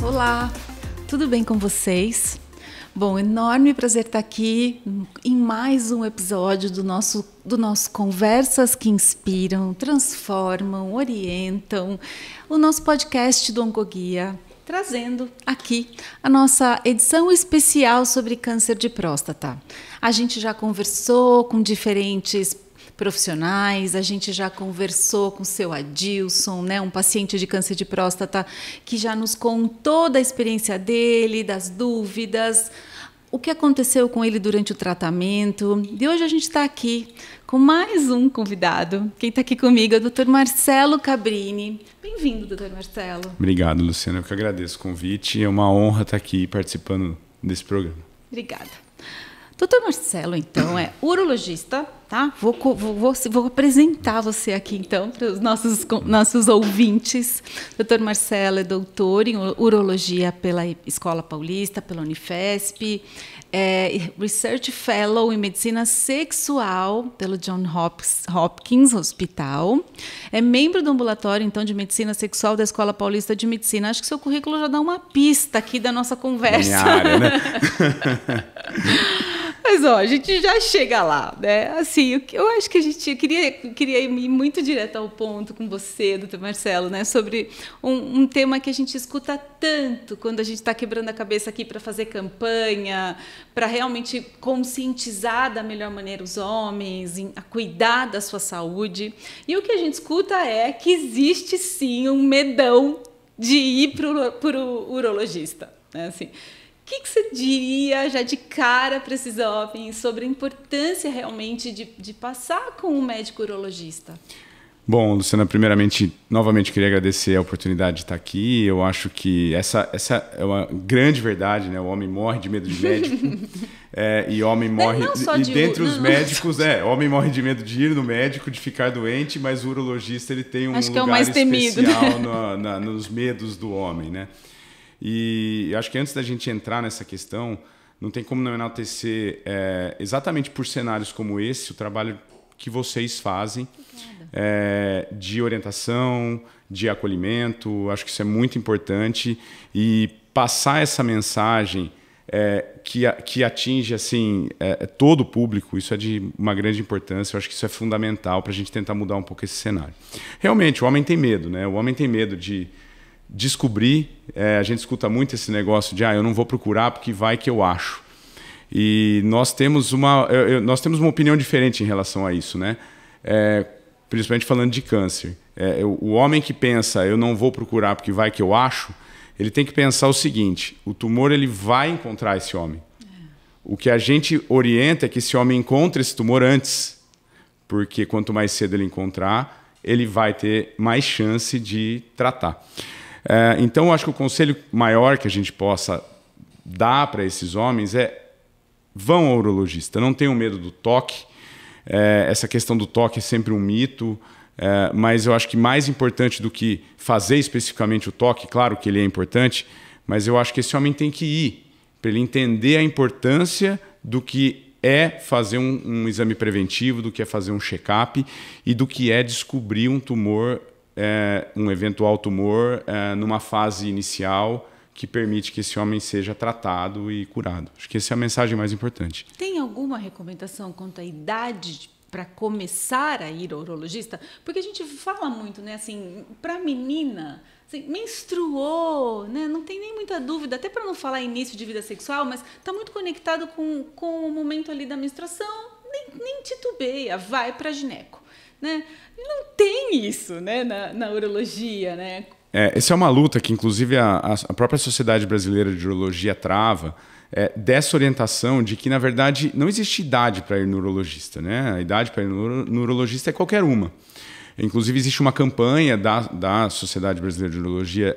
Olá, tudo bem com vocês? Bom, enorme prazer estar aqui em mais um episódio do nosso Conversas que Inspiram, Transformam, Orientam, o nosso podcast do Oncoguia, trazendo aqui a nossa edição especial sobre câncer de próstata. A gente já conversou com diferentes profissionais, a gente já conversou com o seu Adilson, né, um paciente de câncer de próstata que já nos contou da experiência dele, das dúvidas, o que aconteceu com ele durante o tratamento. E hoje a gente está aqui com mais um convidado. Quem está aqui comigo é o Dr. Marcelo Cabrini. Bem-vindo, Dr. Marcelo. Obrigado, Luciana. Eu que agradeço o convite. É uma honra estar aqui participando desse programa. Obrigada. Dr. Marcelo, então, é urologista, tá? Vou apresentar você aqui, então, para os nossos ouvintes. Dr. Marcelo é doutor em urologia pela Escola Paulista, pela Unifesp, é Research Fellow em Medicina Sexual pelo Johns Hopkins Hospital, é membro do ambulatório, então, de Medicina Sexual da Escola Paulista de Medicina. Acho que seu currículo já dá uma pista aqui da nossa conversa. Minha área, né? Mas, ó, a gente já chega lá, né? Assim, eu acho que a gente queria ir muito direto ao ponto com você, doutor Marcelo, né? Sobre um tema que a gente escuta tanto quando a gente está quebrando a cabeça aqui para fazer campanha, para realmente conscientizar da melhor maneira os homens, a cuidar da sua saúde. E o que a gente escuta é que existe, sim, um medão de ir para o urologista, né? Assim, o que você diria já de cara para esses homens sobre a importância realmente de passar com um médico urologista? Bom, Luciana, primeiramente, novamente queria agradecer a oportunidade de estar aqui. Eu acho que essa é uma grande verdade, né? O homem morre de medo de médico e homem morre... dentre os médicos, homem morre de medo de ir no médico, de ficar doente, mas o urologista ele tem um lugar especial nos medos do homem, né? E acho que antes da gente entrar nessa questão, não tem como não enaltecer exatamente por cenários como esse, o trabalho que vocês fazem de orientação, de acolhimento. Acho que isso é muito importante e passar essa mensagem que atinge assim, todo o público, isso é de uma grande importância. Eu acho que isso é fundamental para a gente tentar mudar um pouco esse cenário. Realmente, o homem tem medo, né? O homem tem medo de descobrir, a gente escuta muito esse negócio de eu não vou procurar porque vai que eu acho. E nós temos uma opinião diferente em relação a isso, né? Principalmente falando de câncer. O homem que pensa eu não vou procurar porque vai que eu acho, ele tem que pensar o seguinte: o tumor ele vai encontrar esse homem. O que a gente orienta é que esse homem encontre esse tumor antes, porque quanto mais cedo ele encontrar, ele vai ter mais chance de tratar. Então, eu acho que o conselho maior que a gente possa dar para esses homens vão ao urologista, não tenham medo do toque. Essa questão do toque é sempre um mito, mas eu acho que mais importante do que fazer especificamente o toque, claro que ele é importante, mas eu acho que esse homem tem que ir, para ele entender a importância do que é fazer um exame preventivo, do que é fazer um check-up e do que é descobrir um tumor, um eventual tumor numa fase inicial que permite que esse homem seja tratado e curado. Acho que essa é a mensagem mais importante. Tem alguma recomendação quanto à idade para começar a ir ao urologista? Porque a gente fala muito, né, assim, para a menina, assim, menstruou, né, não tem nem muita dúvida, até para não falar início de vida sexual, mas está muito conectado com o momento ali da menstruação, nem titubeia, vai para gineco, né? Não tem isso, né, na urologia, né? Essa é uma luta que, inclusive, a própria Sociedade Brasileira de Urologia trava, dessa orientação de que, na verdade, não existe idade para ir no urologista, né? A idade para ir no urologista é qualquer uma. Inclusive, existe uma campanha da Sociedade Brasileira de Urologia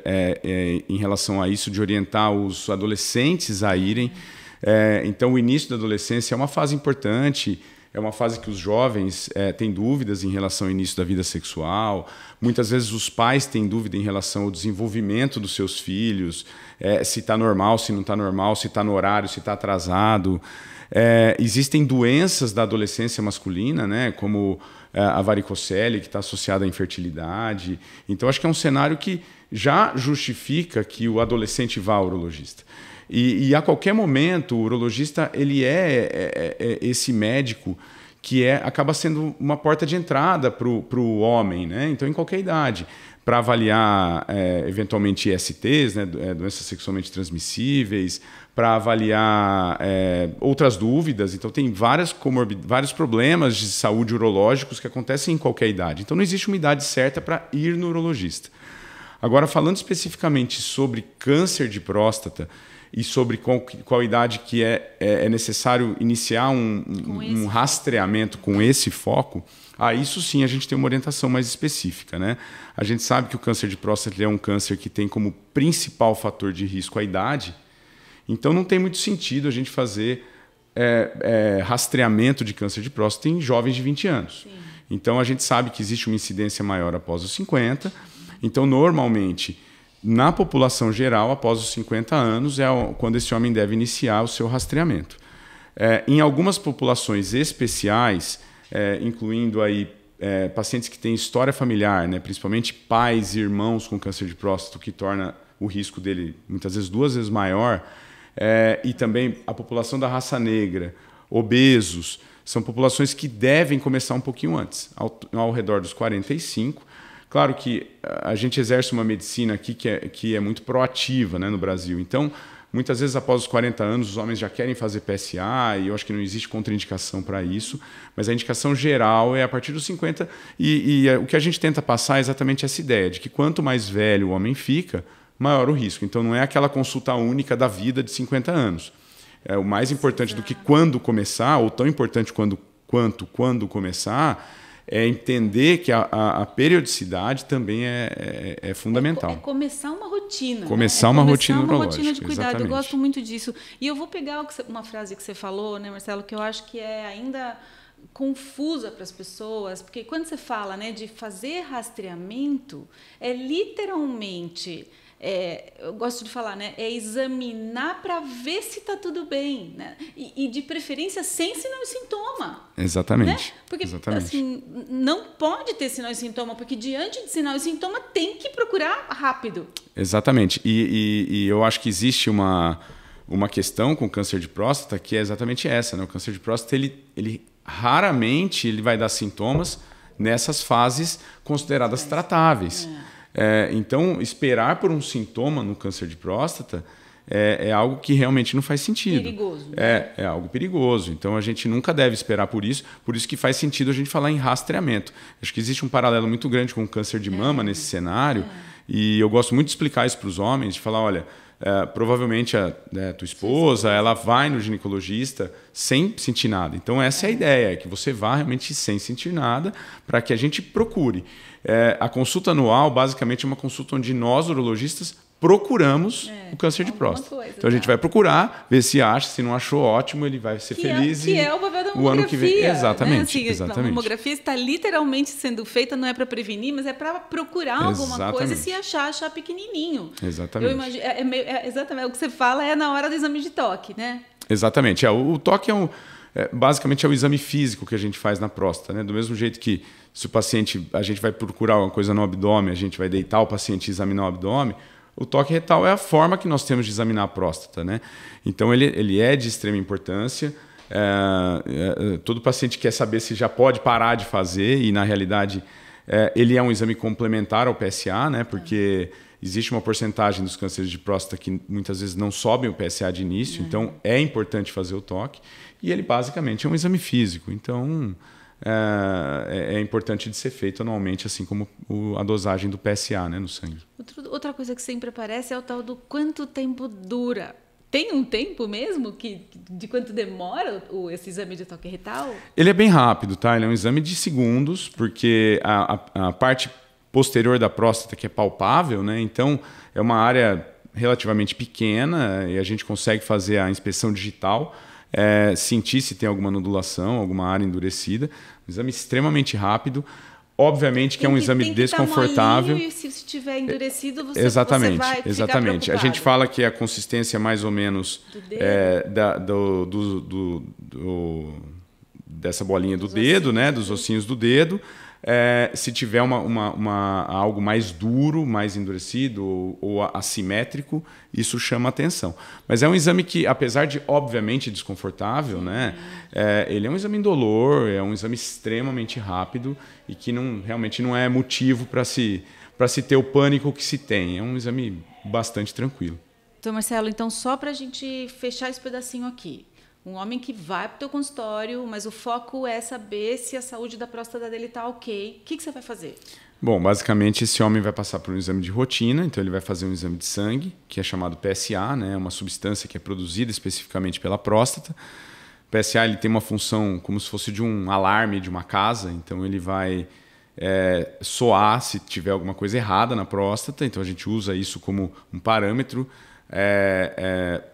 em relação a isso, de orientar os adolescentes a irem. Então, o início da adolescência é uma fase importante. É uma fase que os jovens têm dúvidas em relação ao início da vida sexual. Muitas vezes os pais têm dúvida em relação ao desenvolvimento dos seus filhos, se está normal, se não está normal, se está no horário, se está atrasado. Existem doenças da adolescência masculina, né, como a varicocele, que está associada à infertilidade. Então, acho que é um cenário que já justifica que o adolescente vá ao urologista. E a qualquer momento, o urologista ele é esse médico que acaba sendo uma porta de entrada para o homem, né? Então, em qualquer idade, para avaliar eventualmente ISTs, né? Doenças sexualmente transmissíveis, para avaliar outras dúvidas. Então, tem vários problemas de saúde urológicos que acontecem em qualquer idade. Então, não existe uma idade certa para ir no urologista. Agora, falando especificamente sobre câncer de próstata e sobre qual idade que é necessário iniciar um rastreamento com esse foco, isso sim a gente tem uma orientação mais específica, né? A gente sabe que o câncer de próstata é um câncer que tem como principal fator de risco a idade, então não tem muito sentido a gente fazer rastreamento de câncer de próstata em jovens de 20 anos. Sim. Então a gente sabe que existe uma incidência maior após os 50, então normalmente na população geral, após os 50 anos, quando esse homem deve iniciar o seu rastreamento. Em algumas populações especiais, incluindo aí, pacientes que têm história familiar, né, principalmente pais e irmãos com câncer de próstata, o que torna o risco dele muitas vezes 2 vezes maior, e também a população da raça negra, obesos, são populações que devem começar um pouquinho antes, ao redor dos 45. Claro que a gente exerce uma medicina aqui que é muito proativa, né, no Brasil. Então, muitas vezes, após os 40 anos, os homens já querem fazer PSA, e eu acho que não existe contraindicação para isso, mas a indicação geral é a partir dos 50, e o que a gente tenta passar é exatamente essa ideia, de que quanto mais velho o homem fica, maior o risco. Então, não é aquela consulta única da vida de 50 anos. O mais importante do que quando começar, ou tão importante quanto quando começar, é entender que a periodicidade também é fundamental. É começar uma rotina. Começar uma rotina urológica. Uma rotina de cuidado. Exatamente. Eu gosto muito disso. E eu vou pegar uma frase que você falou, né, Marcelo, que eu acho que é ainda confusa para as pessoas, porque quando você fala, né, de fazer rastreamento, é literalmente... eu gosto de falar, né? É examinar para ver se está tudo bem, né? E de preferência sem sinal e sintoma. Exatamente. Né? Porque exatamente. Assim, não pode ter sinal e sintoma, porque diante de sinal e sintoma tem que procurar rápido. Exatamente. E eu acho que existe uma questão com o câncer de próstata que é exatamente essa, né? O câncer de próstata, ele raramente ele vai dar sintomas nessas fases consideradas tratáveis. Então, esperar por um sintoma no câncer de próstata é algo que realmente não faz sentido. Perigoso. Né? É algo perigoso. Então, a gente nunca deve esperar por isso que faz sentido a gente falar em rastreamento. Acho que existe um paralelo muito grande com o câncer de mama nesse cenário, e eu gosto muito de explicar isso para os homens, de falar, olha, provavelmente a tua esposa, ela vai no ginecologista sem sentir nada. Então, essa é a ideia, que você vá realmente sem sentir nada, para que a gente procure. A consulta anual, basicamente, é uma consulta onde nós, urologistas, procuramos o câncer de próstata. Então, a gente vai procurar, ver se acha, se não achou, ótimo, ele vai ser feliz. Que é o papel da mamografia. O ano que vem. Exatamente, né? Exatamente. A mamografia está literalmente sendo feita, não é para prevenir, mas é para procurar alguma coisa e se achar pequenininho. Exatamente. Eu imagino, exatamente, o que você fala é na hora do exame de toque, né? Exatamente. O toque basicamente é o exame físico que a gente faz na próstata, né? Do mesmo jeito que se o paciente, a gente vai procurar alguma coisa no abdômen, a gente vai deitar o paciente e examinar o abdômen, o toque retal é a forma que nós temos de examinar a próstata, né? Então, ele é de extrema importância. Todo paciente quer saber se já pode parar de fazer e, na realidade, ele é um exame complementar ao PSA, né? Porque existe uma porcentagem dos cânceres de próstata que muitas vezes não sobem o PSA de início, então é importante fazer o toque. E ele, basicamente, é um exame físico. Então, é importante de ser feito anualmente, assim como a dosagem do PSA, né, no sangue. Outra coisa que sempre aparece é o tal do quanto tempo dura. Tem um tempo mesmo de quanto demora esse exame de toque retal? Ele é bem rápido, tá? Ele é um exame de segundos, porque a parte posterior da próstata que é palpável, né? Então, é uma área relativamente pequena e a gente consegue fazer a inspeção digital, sentir se tem alguma nodulação, alguma área endurecida. Um exame extremamente rápido. Obviamente que é um exame desconfortável. E se estiver endurecido, você vai exatamente. ficar preocupado. A gente fala que a consistência mais ou menos dessa bolinha do dedo, né, dos ossinhos do dedo, Se tiver algo mais duro, mais endurecido ou assimétrico, isso chama atenção. Mas é um exame que, apesar de obviamente desconfortável, né, ele é um exame indolor, é um exame extremamente rápido e que realmente não é motivo para se ter o pânico que se tem. É um exame bastante tranquilo. Então, Marcelo, só para a gente fechar esse pedacinho aqui. Um homem que vai para o teu consultório, mas o foco é saber se a saúde da próstata dele está ok. O que você vai fazer? Bom, basicamente esse homem vai passar por um exame de rotina, então ele vai fazer um exame de sangue, que é chamado PSA, né? É uma substância que é produzida especificamente pela próstata. O PSA ele tem uma função como se fosse de um alarme de uma casa, então ele vai soar se tiver alguma coisa errada na próstata, então a gente usa isso como um parâmetro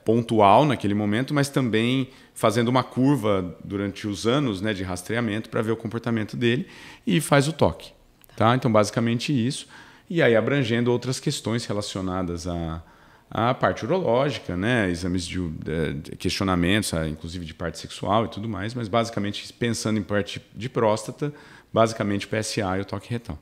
pontual naquele momento, mas também fazendo uma curva durante os anos, né, de rastreamento para ver o comportamento dele e faz o toque. Tá? Então, basicamente isso. E aí abrangendo outras questões relacionadas à parte urológica, né, exames de questionamentos, inclusive de parte sexual e tudo mais, mas basicamente pensando em parte de próstata, basicamente o PSA e o toque retal.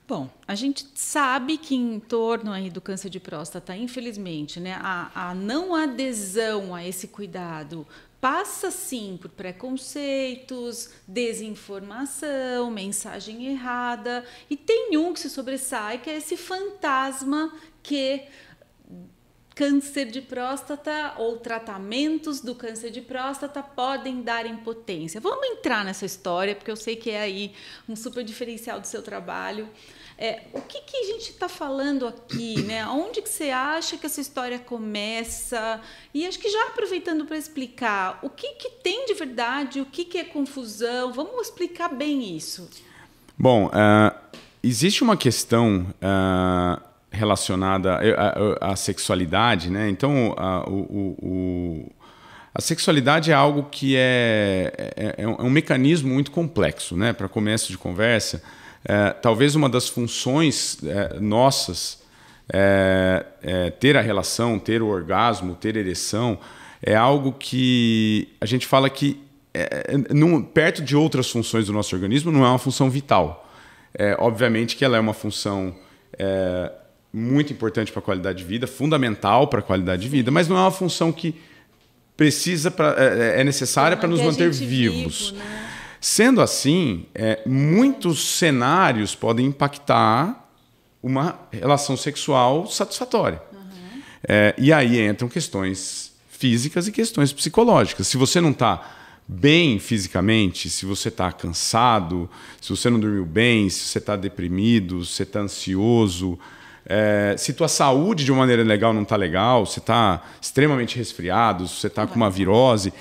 Bom, a gente sabe que em torno aí do câncer de próstata, infelizmente, né, a não adesão a esse cuidado passa, sim, por preconceitos, desinformação, mensagem errada. E tem um que se sobressai, que é esse fantasma que câncer de próstata ou tratamentos do câncer de próstata podem dar impotência. Vamos entrar nessa história, porque eu sei que é aí um super diferencial do seu trabalho. O que a gente está falando aqui, né? Onde que você acha que essa história começa? E acho que já aproveitando para explicar o que tem de verdade, o que é confusão, vamos explicar bem isso. Bom, existe uma questão relacionada à sexualidade, né? Então, a sexualidade é algo que é um mecanismo muito complexo, né? Para começo de conversa. Talvez uma das funções nossas ter a relação, ter o orgasmo, ter ereção, é algo que a gente fala que, perto de outras funções do nosso organismo, não é uma função vital. Obviamente que ela é uma função muito importante para a qualidade de vida, fundamental para a qualidade de vida, mas não é uma função que é necessária para nos manter vivos. Né? Sendo assim, muitos cenários podem impactar uma relação sexual satisfatória. Uhum. E aí entram questões físicas e questões psicológicas. Se você não está bem fisicamente, se você está cansado, se você não dormiu bem, se você está deprimido, se você está ansioso, se tua saúde de uma maneira legal não está legal, se você está extremamente resfriado, se você está com uma virose,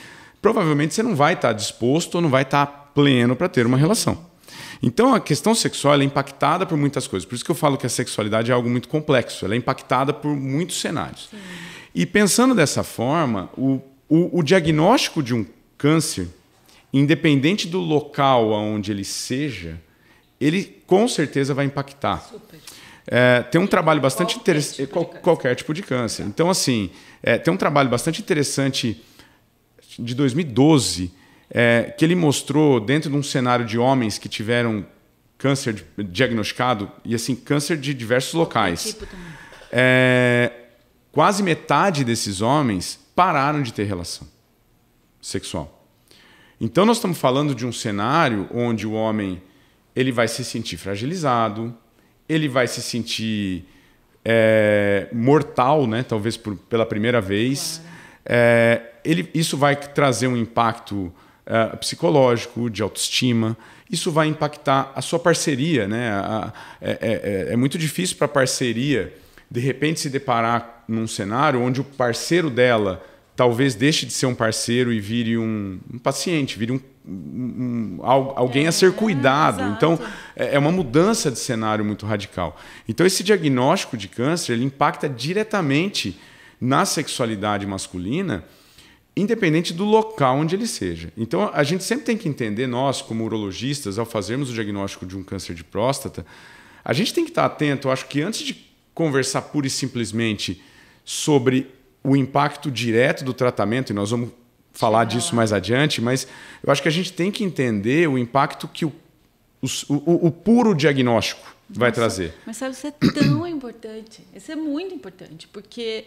provavelmente você não vai estar disposto ou não vai estar pleno para ter uma relação. Então, a questão sexual é impactada por muitas coisas. Por isso que eu falo que a sexualidade é algo muito complexo. Ela é impactada por muitos cenários. Sim. E pensando dessa forma, o diagnóstico de um câncer, independente do local onde ele seja, ele com certeza vai impactar. Super. Tem um trabalho bastante interessante... Qualquer tipo de câncer. Então, assim, tem um trabalho bastante interessante de 2012... que ele mostrou dentro de um cenário de homens que tiveram câncer diagnosticado, e assim, câncer de diversos locais. Tipo quase metade desses homens pararam de ter relação sexual. Então nós estamos falando de um cenário onde o homem ele vai se sentir fragilizado, ele vai se sentir mortal, né? Talvez pela primeira vez. Claro. Isso vai trazer um impacto psicológico, de autoestima. Isso vai impactar a sua parceria, né? É muito difícil para a parceria, de repente, se deparar num cenário onde o parceiro dela talvez deixe de ser um parceiro e vire um paciente, vire alguém a ser cuidado. Exato. Então, é uma mudança de cenário muito radical. Então, esse diagnóstico de câncer ele impacta diretamente na sexualidade masculina, independente do local onde ele seja. Então, a gente sempre tem que entender, nós, como urologistas, ao fazermos o diagnóstico de um câncer de próstata, a gente tem que estar atento, eu acho que antes de conversar pura e simplesmente sobre o impacto direto do tratamento, e nós vamos falar disso mais adiante, mas eu acho que a gente tem que entender o impacto que o puro diagnóstico vai trazer. Marcelo, isso é tão importante. Isso é muito importante, porque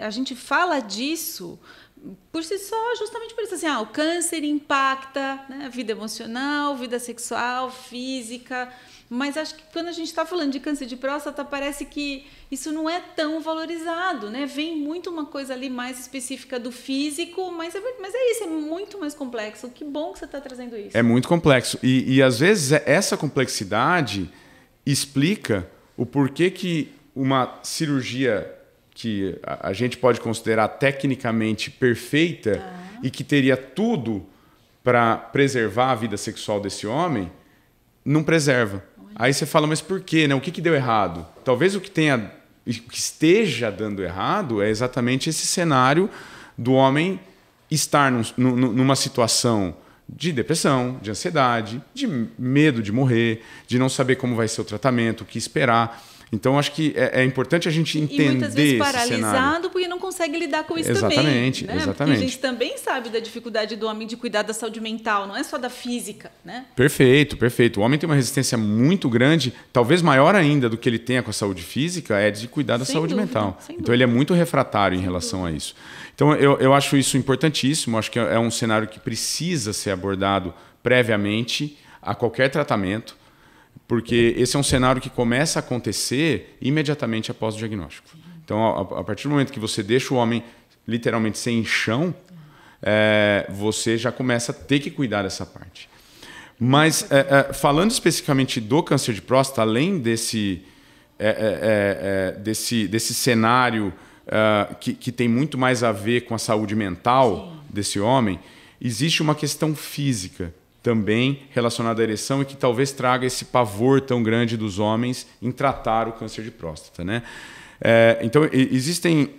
a gente fala disso por si só, justamente por isso. Assim, o câncer impacta, né, a vida emocional, vida sexual, física. Mas acho que quando a gente está falando de câncer de próstata, parece que isso não é tão valorizado, né? Vem muito uma coisa ali mais específica do físico, mas é isso, é muito mais complexo. Que bom que você está trazendo isso. É muito complexo. E às vezes essa complexidade explica o porquê que uma cirurgia que a gente pode considerar tecnicamente perfeita e que teria tudo para preservar a vida sexual desse homem, não preserva. Aí você fala, mas por quê? Né? O que deu errado? Talvez o que esteja dando errado é exatamente esse cenário do homem estar numa situação de depressão, de ansiedade, de medo de morrer, de não saber como vai ser o tratamento, o que esperar. Então, acho que é importante a gente entender esse cenário. E muitas vezes paralisado porque não consegue lidar com isso também. Exatamente, né? Exatamente. Porque a gente também sabe da dificuldade do homem de cuidar da saúde mental, não é só da física, né? Perfeito, perfeito. O homem tem uma resistência muito grande, talvez maior ainda do que ele tenha com a saúde física, é de cuidar da saúde mental. Então, ele é muito refratário em relação a isso. Então, eu acho isso importantíssimo, acho que é um cenário que precisa ser abordado previamente a qualquer tratamento, porque esse é um cenário que começa a acontecer imediatamente após o diagnóstico. Então, a partir do momento que você deixa o homem literalmente sem chão, você já começa a ter que cuidar dessa parte. Mas, falando especificamente do câncer de próstata, além desse cenário que tem muito mais a ver com a saúde mental desse homem, existe uma questão física também relacionada à ereção e que talvez traga esse pavor tão grande dos homens em tratar o câncer de próstata, né? Então, existem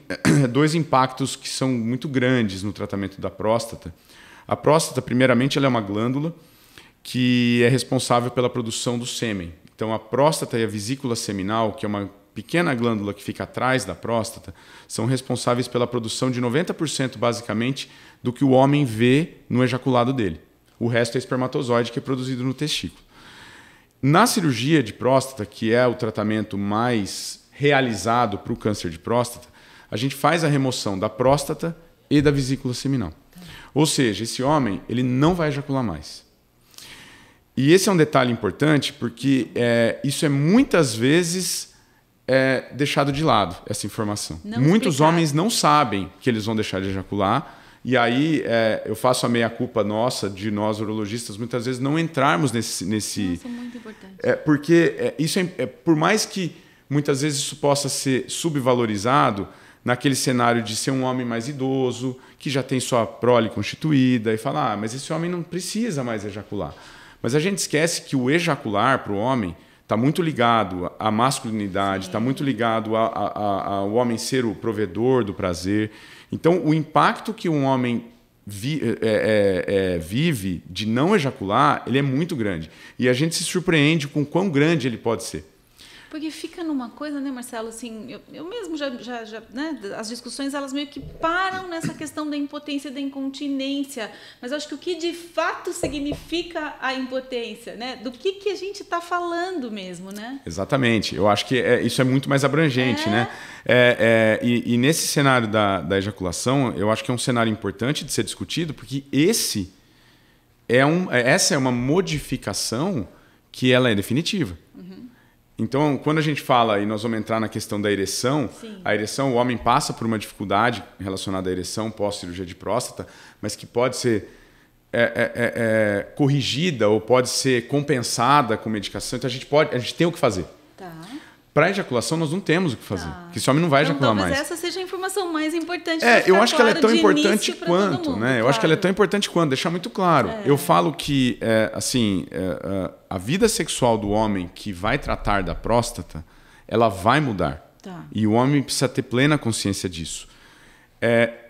dois impactos que são muito grandes no tratamento da próstata. A próstata, primeiramente, ela é uma glândula que é responsável pela produção do sêmen. Então, a próstata e a vesícula seminal, que é uma pequena glândula que fica atrás da próstata, são responsáveis pela produção de 90%, basicamente, do que o homem vê no ejaculado dele. O resto é espermatozoide que é produzido no testículo. Na cirurgia de próstata, que é o tratamento mais realizado para o câncer de próstata, a gente faz a remoção da próstata e da vesícula seminal. Ou seja, esse homem ele não vai ejacular mais. E esse é um detalhe importante porque isso é muitas vezes deixado de lado, essa informação. Muitos homens não sabem que eles vão deixar de ejacular. E aí eu faço a meia-culpa nossa, de nós urologistas, muitas vezes não entrarmos nesse... Nossa, muito importante. Porque isso por mais que muitas vezes isso possa ser subvalorizado naquele cenário de ser um homem mais idoso, que já tem sua prole constituída, e falar, mas esse homem não precisa mais ejacular. Mas a gente esquece que o ejacular para o homem está muito ligado à masculinidade, está muito ligado ao homem ser o provedor do prazer. Então, o impacto que um homem vive de não ejacular, ele é muito grande. E a gente se surpreende com quão grande ele pode ser. Porque fica numa coisa, né, Marcelo, assim, eu mesmo já né, as discussões, elas meio que param nessa questão da impotência e da incontinência, mas eu acho que o que de fato significa a impotência, né, do que a gente está falando mesmo, né? Exatamente, eu acho que isso é muito mais abrangente, né? E nesse cenário da ejaculação, eu acho que é um cenário importante de ser discutido, porque essa é uma modificação que ela é definitiva. Então, quando a gente fala, e nós vamos entrar na questão da ereção, a ereção, o homem passa por uma dificuldade relacionada à ereção pós-cirurgia de próstata, mas que pode ser corrigida ou pode ser compensada com medicação. Então, a gente tem o que fazer. Tá. Para a ejaculação, nós não temos o que fazer, porque esse homem não vai ejacular mais. Talvez essa seja a informação mais importante. Eu acho que ela é tão importante quanto, né? Claro. Eu acho que ela é tão importante quanto, deixar muito claro. Eu falo que, a vida sexual do homem que vai tratar da próstata, ela vai mudar. Tá. E o homem precisa ter plena consciência disso.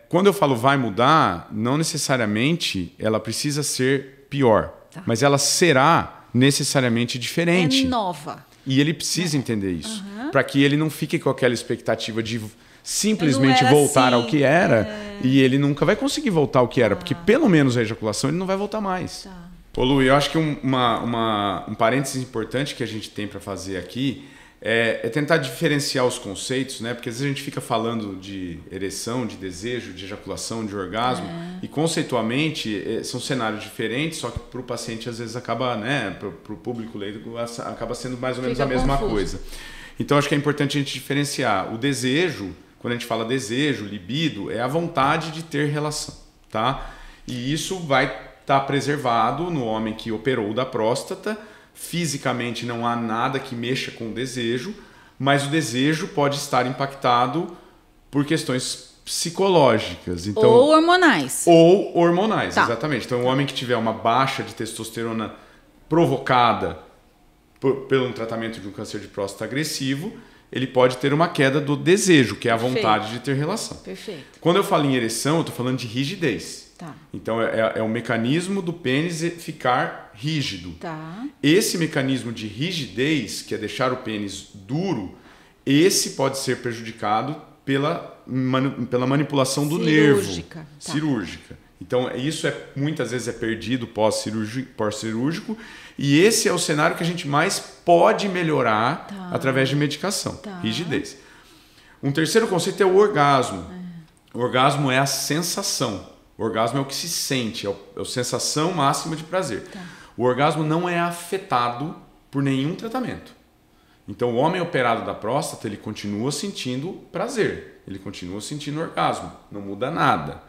Quando eu falo vai mudar, não necessariamente ela precisa ser pior, mas ela será necessariamente diferente. É nova. E ele precisa entender isso, para que ele não fique com aquela expectativa de simplesmente voltar assim, ao que era, e ele nunca vai conseguir voltar ao que era, porque pelo menos a ejaculação ele não vai voltar mais. Ô Lu, eu acho que um parênteses importante que a gente tem para fazer aqui é tentar diferenciar os conceitos, né? Porque às vezes a gente fica falando de ereção, de desejo, de ejaculação, de orgasmo, e conceitualmente são cenários diferentes, só que para o paciente às vezes acaba, né? Para o público leigo acaba sendo mais ou menos a mesma coisa. Então acho que é importante a gente diferenciar. O desejo, quando a gente fala desejo, libido, é a vontade de ter relação, tá? E isso vai estar preservado no homem que operou da próstata. Fisicamente não há nada que mexa com o desejo, mas o desejo pode estar impactado por questões psicológicas. Então, ou hormonais. Ou hormonais, tá. Exatamente. Então, o homem que tiver uma baixa de testosterona provocada pelo tratamento de um câncer de próstata agressivo, ele pode ter uma queda do desejo, que é a vontade de ter relação. Perfeito. Quando eu falo em ereção, eu estou falando de rigidez. Tá. Então, é o mecanismo do pênis ficar rígido. Tá. Esse mecanismo de rigidez, que é deixar o pênis duro, esse pode ser prejudicado pela manipulação do nervo. Tá. Cirúrgica. Então, isso muitas vezes é perdido pós-cirúrgico. E esse é o cenário que a gente mais pode melhorar através de medicação. Rigidez. Um terceiro conceito é o orgasmo. O orgasmo é a sensação. O orgasmo é o que se sente, é a sensação máxima de prazer. O orgasmo não é afetado por nenhum tratamento. Então, o homem operado da próstata, ele continua sentindo prazer, ele continua sentindo orgasmo, não muda nada.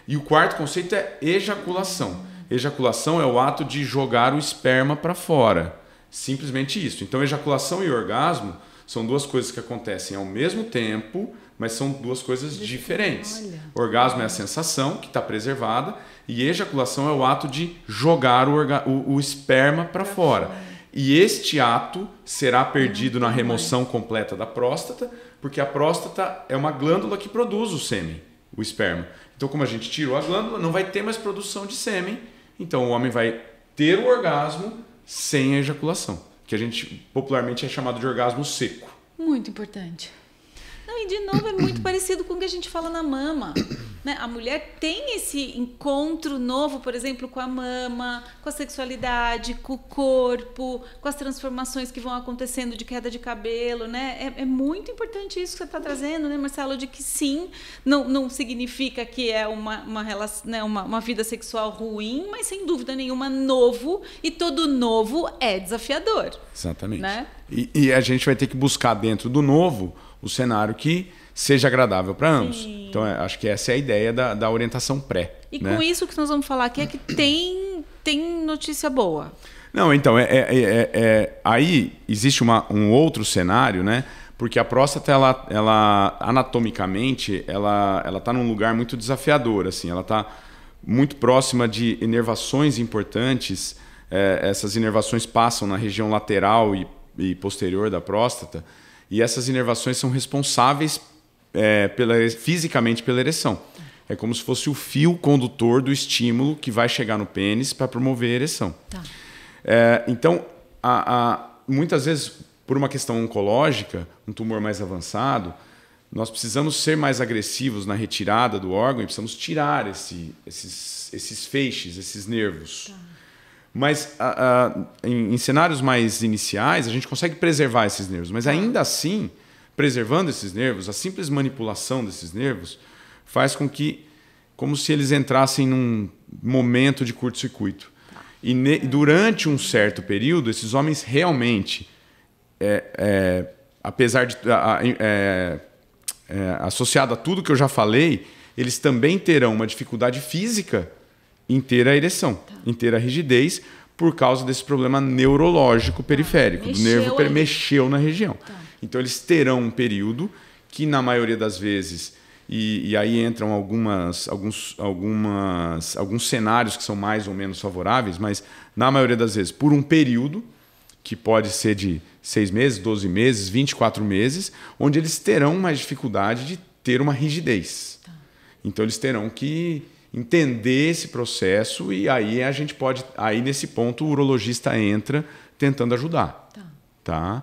E o quarto conceito é ejaculação. Ejaculação é o ato de jogar o esperma para fora. Simplesmente isso. Então, ejaculação e orgasmo são duas coisas que acontecem ao mesmo tempo, mas são duas coisas diferentes. Orgasmo é a sensação, que está preservada, e ejaculação é o ato de jogar o esperma para fora. E este ato será perdido na remoção completa da próstata, porque a próstata é uma glândula que produz o sêmen, o esperma. Então, como a gente tirou a glândula, não vai ter mais produção de sêmen, então o homem vai ter o orgasmo sem a ejaculação, que a gente popularmente é chamado de orgasmo seco. Muito importante. Não, e de novo é muito parecido com o que a gente fala na mama, né? A mulher tem esse encontro novo, por exemplo, com a mama, com a sexualidade, com o corpo, com as transformações que vão acontecendo de queda de cabelo, né? É muito importante isso que você está trazendo, né, Marcelo? De que sim, não significa que é uma relação, né, uma vida sexual ruim, mas sem dúvida nenhuma novo, e todo novo é desafiador. Exatamente. Né? E a gente vai ter que buscar dentro do novo o cenário que seja agradável para ambos. Sim. Então, acho que essa é a ideia da orientação pré. E né? com isso que nós vamos falar aqui é que tem notícia boa. Não, então, aí existe um outro cenário, né? Porque a próstata, ela anatomicamente, ela está num lugar muito desafiador, assim. Ela está muito próxima de inervações importantes. Essas inervações passam na região lateral e posterior da próstata. E essas inervações são responsáveis fisicamente pela ereção. É como se fosse o fio condutor do estímulo que vai chegar no pênis para promover a ereção. Tá. Então, muitas vezes, por uma questão oncológica, um tumor mais avançado, nós precisamos ser mais agressivos na retirada do órgão e precisamos tirar esses feixes, esses nervos. Tá. Mas em cenários mais iniciais, a gente consegue preservar esses nervos. Mas ainda assim, preservando esses nervos, a simples manipulação desses nervos faz com que, como se eles entrassem num momento de curto-circuito. E durante um certo período, esses homens realmente, apesar de associado a tudo que eu já falei, eles também terão uma dificuldade física em ter a ereção, em ter a rigidez, por causa desse problema neurológico periférico, do nervo que mexeu na região. Então, eles terão um período que, na maioria das vezes, e aí entram alguns cenários que são mais ou menos favoráveis, mas, na maioria das vezes, por um período, que pode ser de 6 meses, 12 meses, 24 meses, onde eles terão mais dificuldade de ter uma rigidez. Então, eles terão que entender esse processo e aí a gente pode... Aí, nesse ponto, o urologista entra tentando ajudar. Tá?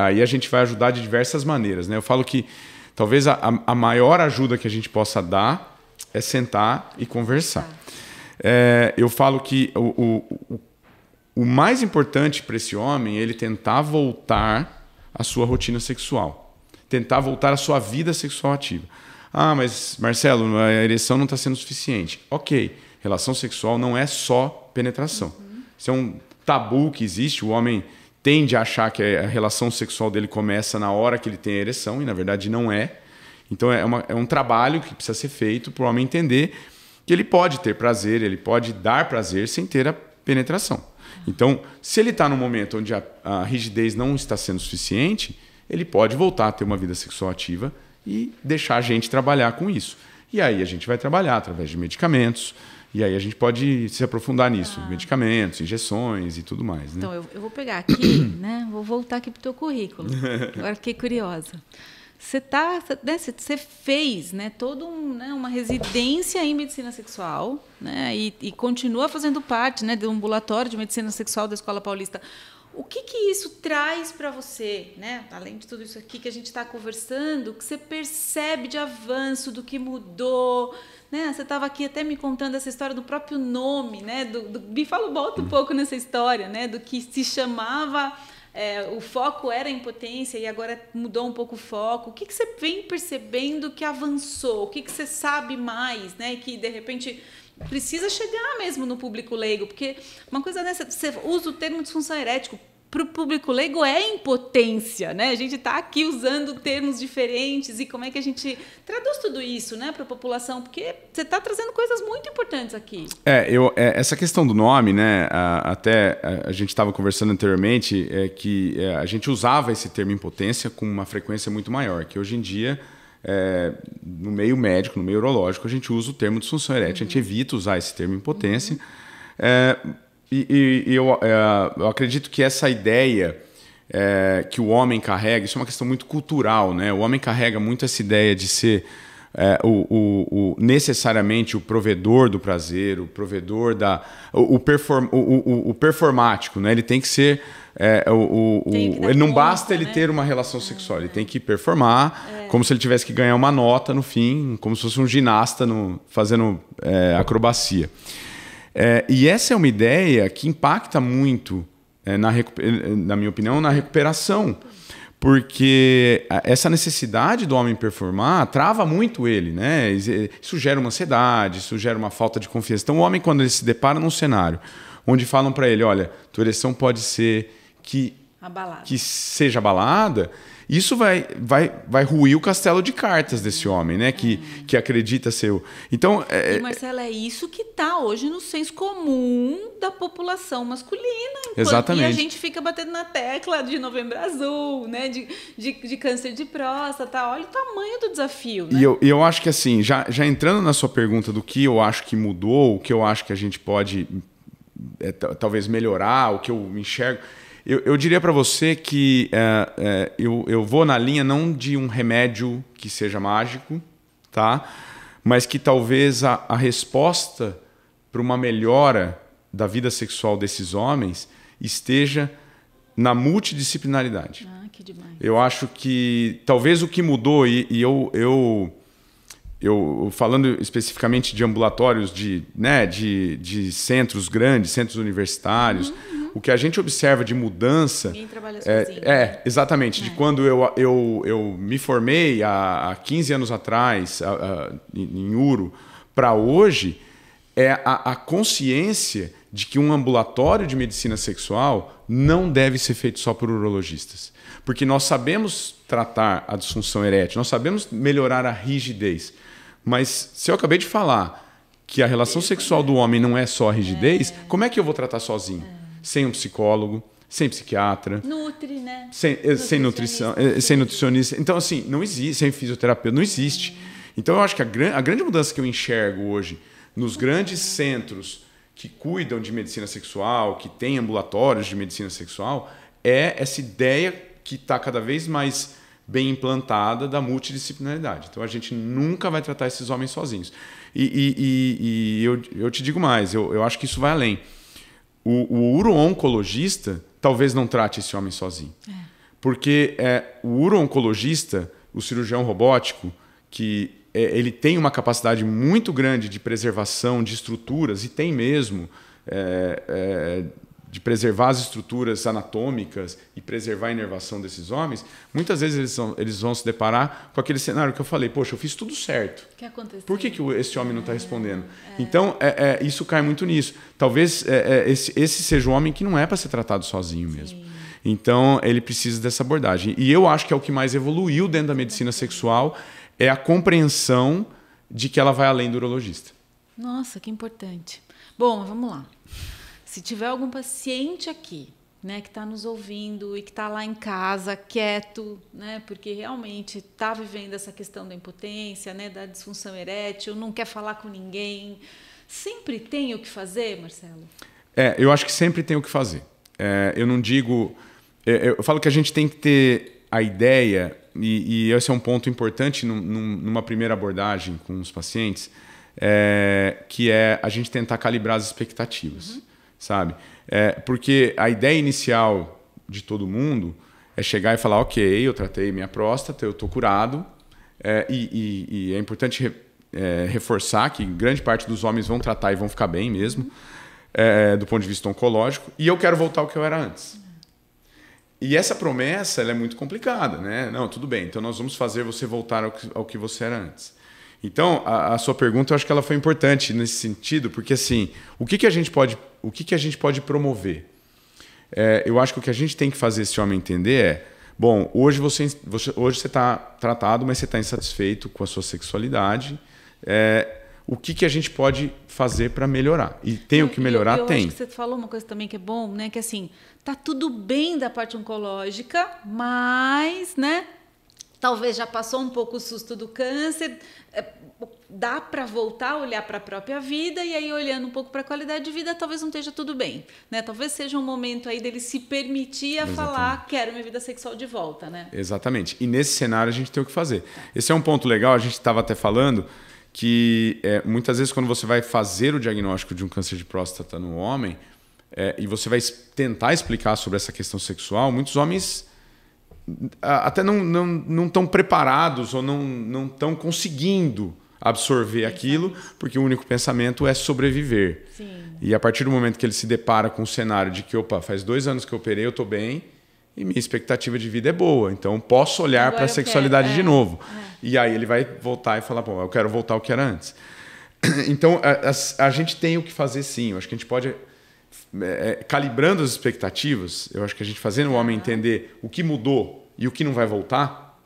Aí a gente vai ajudar de diversas maneiras. Né? Eu falo que talvez a maior ajuda que a gente possa dar é sentar e conversar. eu falo que o mais importante para esse homem é ele tentar voltar à sua rotina sexual. Tentar voltar à sua vida sexual ativa. Ah, mas Marcelo, a ereção não está sendo suficiente. Ok, relação sexual não é só penetração. Isso é um tabu que existe. O homem tende a achar que a relação sexual dele começa na hora que ele tem a ereção, e na verdade não é. Então é um trabalho que precisa ser feito para o homem entender que ele pode ter prazer, ele pode dar prazer sem ter a penetração. Então, se ele está num momento onde a rigidez não está sendo suficiente, ele pode voltar a ter uma vida sexual ativa e deixar a gente trabalhar com isso. E aí a gente vai trabalhar através de medicamentos, e aí a gente pode se aprofundar nisso. Medicamentos, injeções e tudo mais. Né? Então, eu vou pegar aqui, né? Vou voltar aqui para o teu currículo. Agora fiquei curiosa. Você fez, né, toda uma residência em medicina sexual, né, e continua fazendo parte, né, do ambulatório de medicina sexual da Escola Paulista. O que isso traz para você, né, além de tudo isso aqui que a gente está conversando, que você percebe de avanço, do que mudou? Né? Você estava aqui até me contando essa história do próprio nome, né, volta um pouco nessa história, né, do que se chamava... o foco era a impotência e agora mudou um pouco o foco. O que você vem percebendo que avançou? O que você sabe mais, né? Que, de repente, precisa chegar mesmo no público leigo? Porque uma coisa dessa, você usa o termo disfunção erétil. Para o público leigo é impotência, né? A gente está aqui usando termos diferentes e como é que a gente traduz tudo isso, né, para a população? Porque você está trazendo coisas muito importantes aqui. Essa questão do nome, né? Até a gente estava conversando anteriormente, que a gente usava esse termo impotência com uma frequência muito maior, que hoje em dia, no meio médico, no meio urológico, a gente usa o termo disfunção erétil, a gente evita usar esse termo impotência. Eu acredito que essa ideia que o homem carrega, isso é uma questão muito cultural, né? O homem carrega muito essa ideia de ser necessariamente o provedor do prazer, o provedor o performático, né? Ele tem que ser ele não basta ele ter uma relação sexual, ele tem que performar como se ele tivesse que ganhar uma nota no fim, como se fosse um ginasta fazendo acrobacia. E essa é uma ideia que impacta muito, na minha opinião, na recuperação. Porque essa necessidade do homem performar trava muito ele, né? Isso gera uma ansiedade, isso gera uma falta de confiança. Então, o homem, quando ele se depara num cenário onde falam para ele, olha, tua ereção pode ser que seja abalada, isso vai ruir o castelo de cartas desse homem, né? Que acredita ser o... Então, Marcelo, é isso que está hoje no senso comum da população masculina. Exatamente. E a gente fica batendo na tecla de Novembro Azul, né? De câncer de próstata. Olha o tamanho do desafio, né? E eu acho que, assim, já entrando na sua pergunta do que eu acho que mudou, o que eu acho que a gente pode talvez melhorar, o que eu enxergo... Eu diria para você que eu vou na linha não de um remédio que seja mágico, tá? Mas que talvez a resposta para uma melhora da vida sexual desses homens esteja na multidisciplinaridade. Ah, que demais. Eu acho que talvez o que mudou, eu falando especificamente de ambulatórios, de centros grandes, centros universitários, o que a gente observa de mudança... Ninguém trabalha sozinho. Exatamente. De quando eu me formei há 15 anos atrás, em Uro, para hoje, é a consciência de que um ambulatório de medicina sexual não deve ser feito só por urologistas. Porque nós sabemos tratar a disfunção erétil, nós sabemos melhorar a rigidez. Mas se eu acabei de falar que a relação sexual do homem não é só a rigidez, como é que eu vou tratar sozinho? Sem um psicólogo, sem psiquiatra. Nutri, né? Sem nutrição, sem nutricionista. Então, assim, não existe, sem fisioterapeuta, não existe. Então, eu acho que a grande mudança que eu enxergo hoje nos grandes centros que cuidam de medicina sexual, que têm ambulatórios de medicina sexual, é essa ideia que está cada vez mais bem implantada da multidisciplinaridade. Então, a gente nunca vai tratar esses homens sozinhos. E eu te digo mais, eu acho que isso vai além. O uro-oncologista talvez não trate esse homem sozinho. Porque o uro-oncologista, o cirurgião robótico, que ele tem uma capacidade muito grande de preservação de estruturas, e tem mesmo, de preservar as estruturas anatômicas e preservar a inervação desses homens, muitas vezes eles vão se deparar com aquele cenário que eu falei, poxa, eu fiz tudo certo. O que aconteceu? Por que esse homem não está respondendo? Então, isso cai muito nisso. Talvez esse seja um homem que não é para ser tratado sozinho mesmo. Sim. Então, ele precisa dessa abordagem. E eu acho que é o que mais evoluiu dentro da medicina sexual, é a compreensão de que ela vai além do urologista. Nossa, que importante. Bom, vamos lá. Se tiver algum paciente aqui, né, que está nos ouvindo e que está lá em casa, quieto, né, porque realmente está vivendo essa questão da impotência, né, da disfunção erétil, não quer falar com ninguém, sempre tem o que fazer, Marcelo? Eu acho que sempre tem o que fazer. Eu não digo... Eu falo que a gente tem que ter a ideia, e esse é um ponto importante numa primeira abordagem com os pacientes, que é a gente tentar calibrar as expectativas. Sabe? Porque a ideia inicial de todo mundo é chegar e falar, ok, eu tratei minha próstata, eu estou curado, e é importante reforçar que grande parte dos homens vão tratar e vão ficar bem mesmo, do ponto de vista oncológico, e eu quero voltar ao que eu era antes. E essa promessa ela é muito complicada, né? Não, tudo bem, então nós vamos fazer você voltar ao que você era antes. Então, a sua pergunta, eu acho que ela foi importante nesse sentido, porque assim, o que a gente pode promover? Eu acho que o que a gente tem que fazer esse homem entender bom, hoje você está tratado, mas você está insatisfeito com a sua sexualidade. O que a gente pode fazer para melhorar? E tem o que melhorar? Tem. Acho que você falou uma coisa também que é bom, né? Que assim, tá tudo bem da parte oncológica, mas, né? Talvez já passou um pouco o susto do câncer, dá para voltar a olhar para a própria vida e aí olhando um pouco para a qualidade de vida, talvez não esteja tudo bem, né? Talvez seja um momento aí dele se permitir a falar, quero minha vida sexual de volta, né? Exatamente. E nesse cenário a gente tem o que fazer. Esse é um ponto legal, a gente estava até falando que muitas vezes quando você vai fazer o diagnóstico de um câncer de próstata no homem e você vai tentar explicar sobre essa questão sexual, muitos homens até não estão preparados ou não estão conseguindo absorver aquilo, porque o único pensamento é sobreviver. Sim. E a partir do momento que ele se depara com o cenário de que, opa, faz 2 anos que eu operei, eu estou bem e minha expectativa de vida é boa, então posso olhar para a sexualidade de novo. E aí ele vai voltar e falar, bom, eu quero voltar ao que era antes. Então, a gente tem o que fazer sim, eu acho que a gente pode... calibrando as expectativas, eu acho que a gente fazendo o homem entender o que mudou e o que não vai voltar,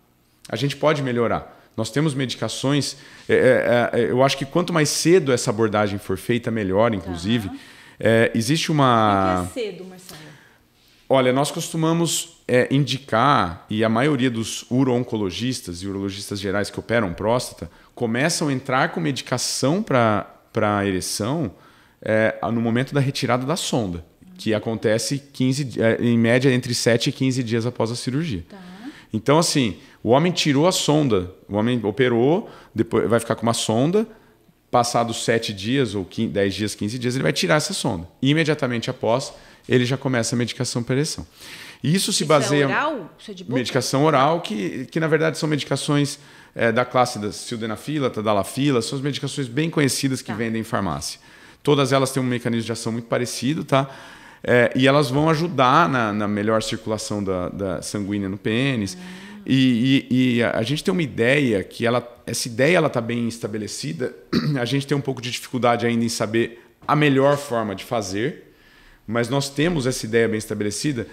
a gente pode melhorar. Nós temos medicações, eu acho que quanto mais cedo essa abordagem for feita, melhor, inclusive. Existe uma... O que é cedo, Marcelo? Olha, nós costumamos indicar, e a maioria dos uro-oncologistas e urologistas gerais que operam próstata começam a entrar com medicação para a ereção no momento da retirada da sonda, que acontece em média entre 7 e 15 dias após a cirurgia. Tá. Então, assim, o homem tirou a sonda, o homem operou, depois vai ficar com uma sonda, passados 7 dias ou 10 dias, 15 dias, ele vai tirar essa sonda. E imediatamente após, ele já começa a medicação para ereção. E isso se baseia... É oral? Isso é de boca? Medicação oral, que na verdade são medicações da classe da sildenafila, tadalafila, são as medicações bem conhecidas que vendem em farmácia. Todas elas têm um mecanismo de ação muito parecido, tá? E elas vão ajudar na melhor circulação da sanguínea no pênis. E a gente tem uma ideia que essa ideia está bem estabelecida. A gente tem um pouco de dificuldade ainda em saber a melhor forma de fazer, mas nós temos essa ideia bem estabelecida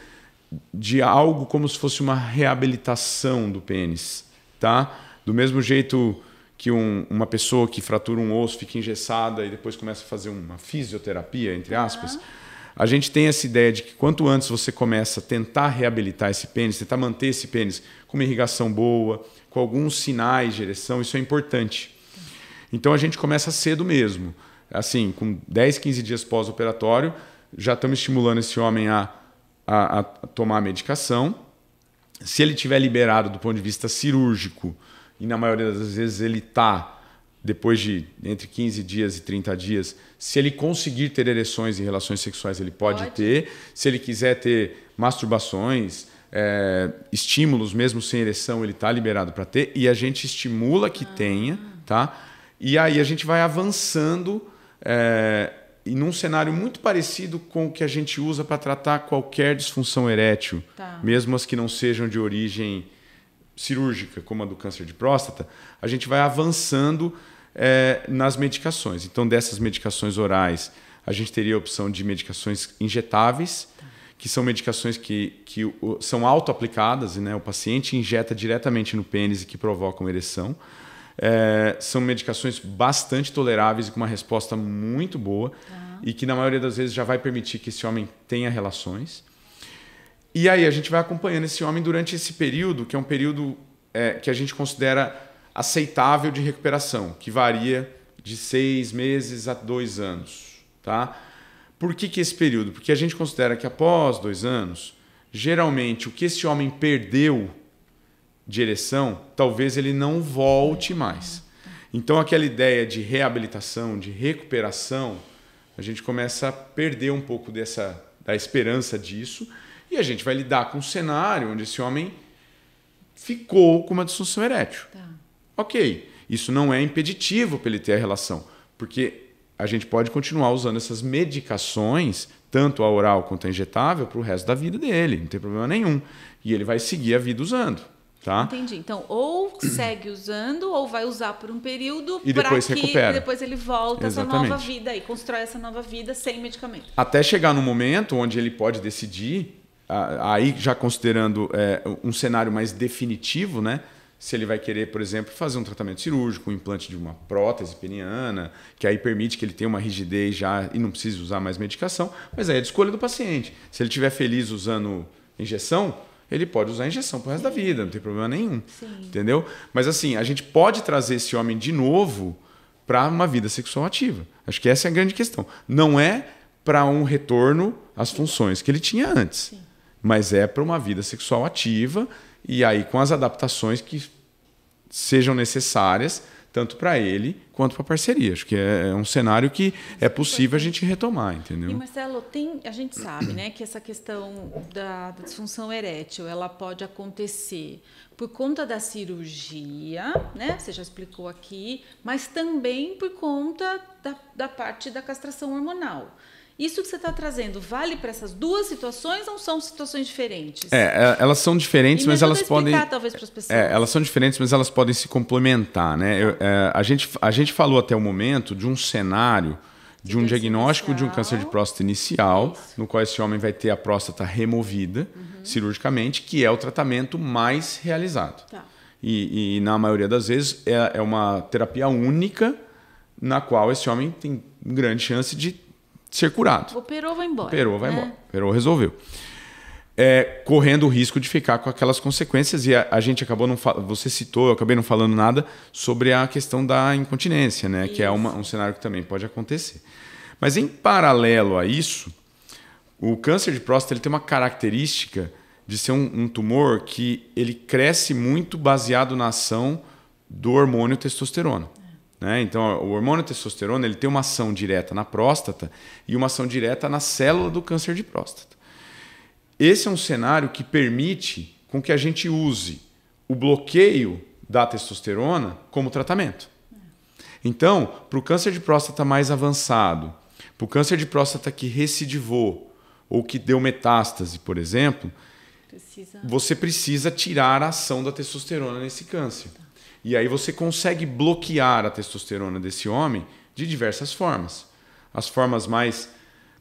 de algo como se fosse uma reabilitação do pênis, tá? Do mesmo jeito que uma pessoa que fratura um osso fica engessada e depois começa a fazer uma fisioterapia, entre aspas, a gente tem essa ideia de que quanto antes você começa a tentar reabilitar esse pênis, tentar manter esse pênis com uma irrigação boa, com alguns sinais de ereção, isso é importante. Então a gente começa cedo mesmo. Assim, com 10, 15 dias pós-operatório, já estamos estimulando esse homem a tomar a medicação. Se ele tiver liberado do ponto de vista cirúrgico, e na maioria das vezes ele está, depois de entre 15 dias e 30 dias, se ele conseguir ter ereções e relações sexuais, ele pode ter. Se ele quiser ter masturbações, estímulos mesmo sem ereção, ele está liberado para ter. E a gente estimula que tenha, tá? E aí a gente vai avançando e num cenário muito parecido com o que a gente usa para tratar qualquer disfunção erétil, mesmo as que não sejam de origem cirúrgica, como a do câncer de próstata, a gente vai avançando nas medicações. Então, dessas medicações orais, a gente teria a opção de medicações injetáveis, que são medicações que são auto-aplicadas, né? O paciente injeta diretamente no pênis e que provocam ereção. São medicações bastante toleráveis e com uma resposta muito boa e que, na maioria das vezes, já vai permitir que esse homem tenha relações. E aí a gente vai acompanhando esse homem durante esse período, que é um período que a gente considera aceitável de recuperação, que varia de 6 meses a 2 anos. Tá? Por que esse período? Porque a gente considera que após 2 anos, geralmente o que esse homem perdeu de ereção, talvez ele não volte mais. Então aquela ideia de reabilitação, de recuperação, a gente começa a perder um pouco da esperança disso e a gente vai lidar com um cenário onde esse homem ficou com uma disfunção erétil. Ok, isso não é impeditivo para ele ter a relação, porque a gente pode continuar usando essas medicações, tanto a oral quanto a injetável, para o resto da vida dele, não tem problema nenhum. E ele vai seguir a vida usando. Tá? Entendi. Então, ou segue usando, ou vai usar por um período e depois recupera. Depois ele volta a essa Exatamente. nova vida e constrói essa nova vida sem medicamento. Até chegar no momento onde ele pode decidir, aí já considerando um cenário mais definitivo, né? Se ele vai querer, por exemplo, fazer um tratamento cirúrgico, um implante de uma prótese peniana, que aí permite que ele tenha uma rigidez já e não precise usar mais medicação, mas aí é de escolha do paciente. Se ele estiver feliz usando injeção, ele pode usar injeção pro resto da vida, não tem problema nenhum. Sim. Entendeu? Mas assim, a gente pode trazer esse homem de novo para uma vida sexual ativa. Acho que essa é a grande questão. Não é para um retorno às funções que ele tinha antes, mas é para uma vida sexual ativa e aí com as adaptações que sejam necessárias tanto para ele quanto para a parceria. Acho que é um cenário que é possível a gente retomar, entendeu? E Marcelo, a gente sabe, né, que essa questão da disfunção erétil, ela pode acontecer por conta da cirurgia, né? Você já explicou aqui, mas também por conta da parte da castração hormonal. Isso que você está trazendo vale para essas duas situações ou são situações diferentes? Elas são diferentes, mas elas podem. Talvez para as pessoas. Elas são diferentes, mas elas podem se complementar, né? A gente falou até o momento de um cenário de um diagnóstico de um câncer de próstata inicial, no qual esse homem vai ter a próstata removida cirurgicamente, que é o tratamento mais realizado. E na maioria das vezes é uma terapia única na qual esse homem tem grande chance de ser curado. Operou, vai embora. Operou, resolveu. Correndo o risco de ficar com aquelas consequências. E a gente acabou você citou, eu acabei não falando nada sobre a questão da incontinência, né? Que é um cenário que também pode acontecer. Mas em paralelo a isso, o câncer de próstata ele tem uma característica de ser um tumor que ele cresce muito baseado na ação do hormônio testosterona. Né? Então, o hormônio testosterona ele tem uma ação direta na próstata e uma ação direta na célula do câncer de próstata. Esse é um cenário que permite com que a gente use o bloqueio da testosterona como tratamento. Então, para o câncer de próstata mais avançado, para o câncer de próstata que recidivou ou que deu metástase, por exemplo, você precisa tirar a ação da testosterona nesse câncer. E aí você consegue bloquear a testosterona desse homem de diversas formas. As formas mais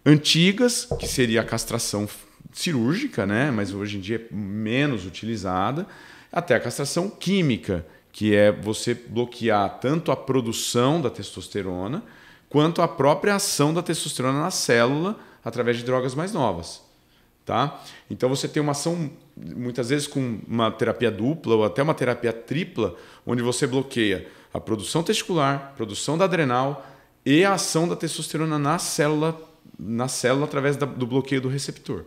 antigas, que seria a castração cirúrgica, né? Mas hoje em dia é menos utilizada, até a castração química, que é você bloquear tanto a produção da testosterona quanto a própria ação da testosterona na célula através de drogas mais novas. Tá? Então você tem uma ação, muitas vezes com uma terapia dupla ou até uma terapia tripla, onde você bloqueia a produção testicular, a produção da adrenal e a ação da testosterona na célula através do bloqueio do receptor.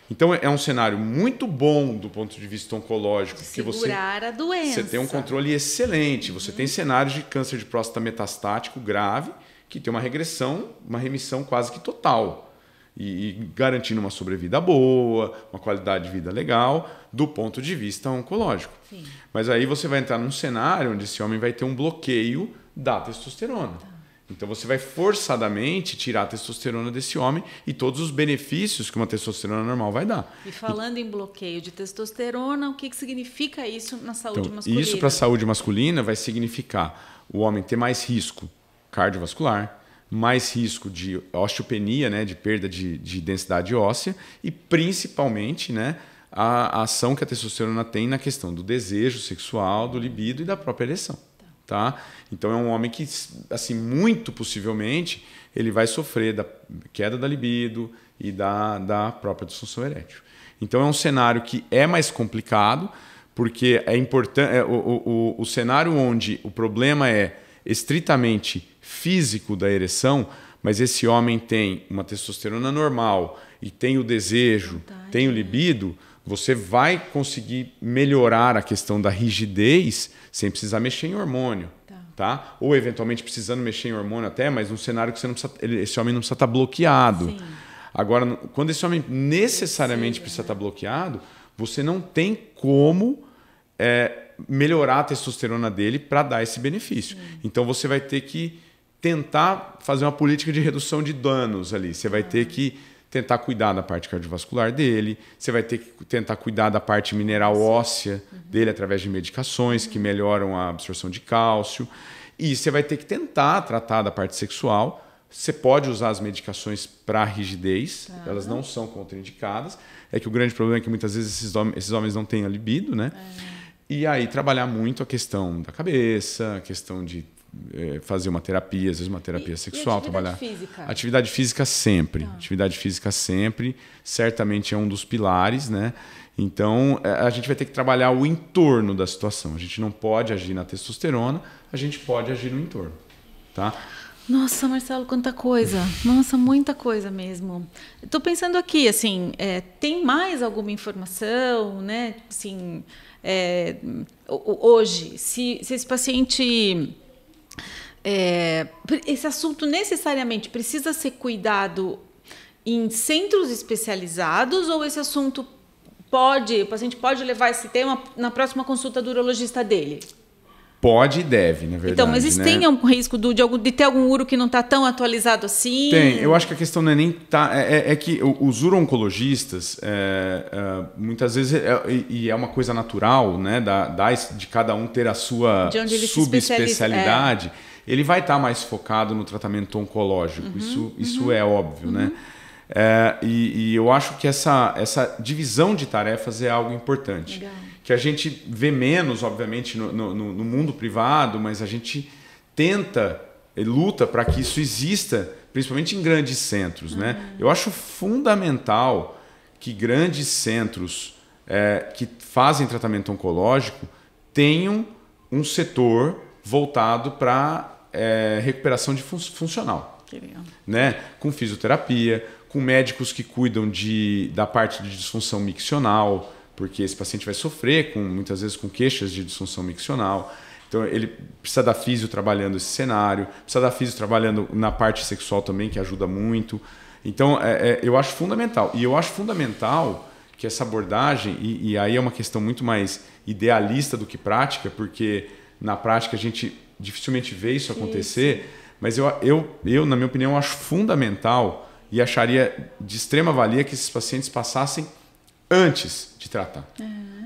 Então é um cenário muito bom do ponto de vista oncológico. De segurar a doença. Você tem um controle excelente. Você tem cenários de câncer de próstata metastático grave que tem uma regressão, uma remissão quase que total. E garantindo uma sobrevida boa, uma qualidade de vida legal, do ponto de vista oncológico. Sim. Mas aí você vai entrar num cenário onde esse homem vai ter um bloqueio da testosterona. Então você vai forçadamente tirar a testosterona desse homem e todos os benefícios que uma testosterona normal vai dar. E falando em bloqueio de testosterona, o que significa isso na saúde masculina? Isso para a saúde masculina vai significar o homem ter mais risco cardiovascular, mais risco de osteopenia, né, de perda de densidade óssea e principalmente, né, a ação que a testosterona tem na questão do desejo sexual, do libido e da própria ereção. Tá? Então é um homem que, assim, muito possivelmente, ele vai sofrer da queda da libido e da própria disfunção erétil. Então é um cenário que é mais complicado, porque é importante o cenário onde o problema é estritamente físico da ereção, mas esse homem tem uma testosterona normal e tem o desejo, tem o libido, você vai conseguir melhorar a questão da rigidez sem precisar mexer em hormônio. Tá? Ou eventualmente precisando mexer em hormônio até, mas num cenário que você não precisa, esse homem não precisa estar bloqueado. Sim. Agora, quando esse homem necessariamente precisa estar bloqueado, você não tem como melhorar a testosterona dele para dar esse benefício. Então você vai ter que tentar fazer uma política de redução de danos ali. Você vai ter que tentar cuidar da parte cardiovascular dele, você vai ter que tentar cuidar da parte mineral óssea dele através de medicações que melhoram a absorção de cálcio, e você vai ter que tentar tratar da parte sexual. Você pode usar as medicações para rigidez, elas não são contraindicadas, é que o grande problema é que muitas vezes esses homens não têm a libido, né? E aí trabalhar muito a questão da cabeça, a questão de fazer uma terapia, às vezes uma terapia sexual, atividade física? Atividade física sempre. Atividade física sempre, certamente é um dos pilares, né? Então, a gente vai ter que trabalhar o entorno da situação. A gente não pode agir na testosterona, a gente pode agir no entorno, tá? Nossa, Marcelo, quanta coisa. Nossa, muita coisa mesmo. Estou pensando aqui, assim, tem mais alguma informação, né? Assim, hoje, se esse paciente... esse assunto necessariamente precisa ser cuidado em centros especializados, ou esse assunto o paciente pode levar esse tema na próxima consulta do urologista dele? Pode e deve, na verdade. Então, mas tem algum risco de ter algum uro que não está tão atualizado assim? Tem. Eu acho que a questão não é nem... É que os uro-oncologistas, muitas vezes, e é uma coisa natural, né, de cada um ter a sua subespecialidade, ele vai estar mais focado no tratamento oncológico. Isso é óbvio, né? E eu acho que essa divisão de tarefas é algo importante. Legal. Que a gente vê menos, obviamente, no mundo privado, mas a gente tenta e luta para que isso exista, principalmente em grandes centros. Né? Eu acho fundamental que grandes centros que fazem tratamento oncológico tenham um setor voltado para recuperação funcional. Que legal. Né? Com fisioterapia, com médicos que cuidam da parte de disfunção miccional, porque esse paciente vai sofrer muitas vezes com queixas de disfunção miccional. Então ele precisa da físio trabalhando esse cenário, precisa da físio trabalhando na parte sexual também, que ajuda muito. Então eu acho fundamental. E eu acho fundamental que essa abordagem, e aí é uma questão muito mais idealista do que prática, porque na prática a gente dificilmente vê isso acontecer, mas eu, na minha opinião, acho fundamental e acharia de extrema valia que esses pacientes passassem antes de tratar,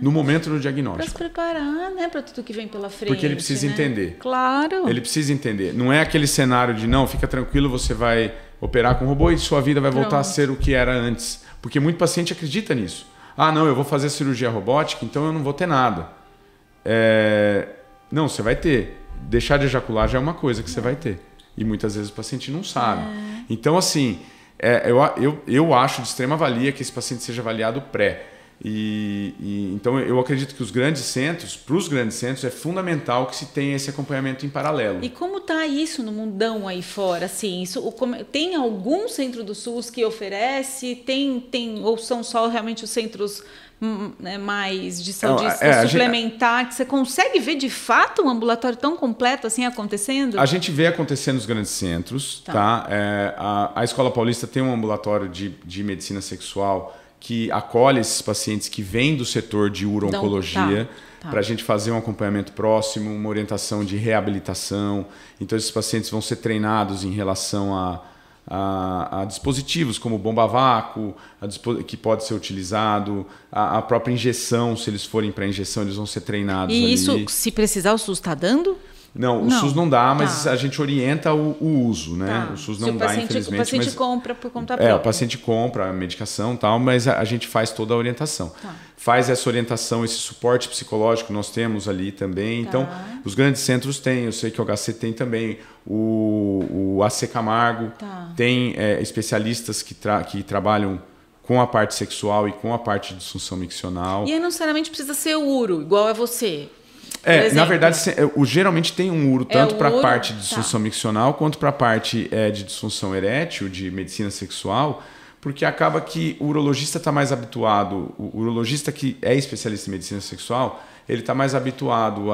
no momento do diagnóstico. Para se preparar, né, para tudo que vem pela frente. Porque ele precisa entender. Claro. Ele precisa entender. Não é aquele cenário de, não, fica tranquilo, você vai operar com robô e sua vida vai voltar a ser o que era antes. Porque muito paciente acredita nisso. Ah, não, eu vou fazer cirurgia robótica, então eu não vou ter nada. Não, você vai ter. Deixar de ejacular já é uma coisa que você vai ter. E muitas vezes o paciente não sabe. Então, assim... eu acho de extrema valia que esse paciente seja avaliado pré. Então, eu acredito que para os grandes centros, é fundamental que se tenha esse acompanhamento em paralelo. E como está isso no mundão aí fora? Assim, tem algum centro do SUS que oferece? Ou são só realmente os centros mais de saúde suplementar, que você consegue ver de fato um ambulatório tão completo assim acontecendo? A gente vê acontecendo nos grandes centros. Tá? A Escola Paulista tem um ambulatório de medicina sexual que acolhe esses pacientes que vêm do setor de uro-oncologia, para a gente fazer um acompanhamento próximo, uma orientação de reabilitação. Então, esses pacientes vão ser treinados em relação a dispositivos como bomba a vácuo, que pode ser utilizado, a própria injeção, se eles forem para injeção, eles vão ser treinados e ali. Isso, se precisar, o SUS está dando? Não, o SUS não dá, mas a gente orienta o uso, né? O SUS não dá, infelizmente. O paciente compra por conta própria. O paciente compra a medicação e tal, mas a gente faz toda a orientação. Faz essa orientação, esse suporte psicológico nós temos ali também. Então, os grandes centros têm, eu sei que o HC tem também, o AC Camargo tem especialistas que trabalham com a parte sexual e com a parte de disfunção miccional. E aí não necessariamente precisa ser o uro, igual a você. Na verdade, geralmente tem um uro, tanto para a parte de disfunção miccional quanto para a parte de disfunção erétil, de medicina sexual, porque acaba que o urologista está mais habituado, o urologista que é especialista em medicina sexual, ele está mais habituado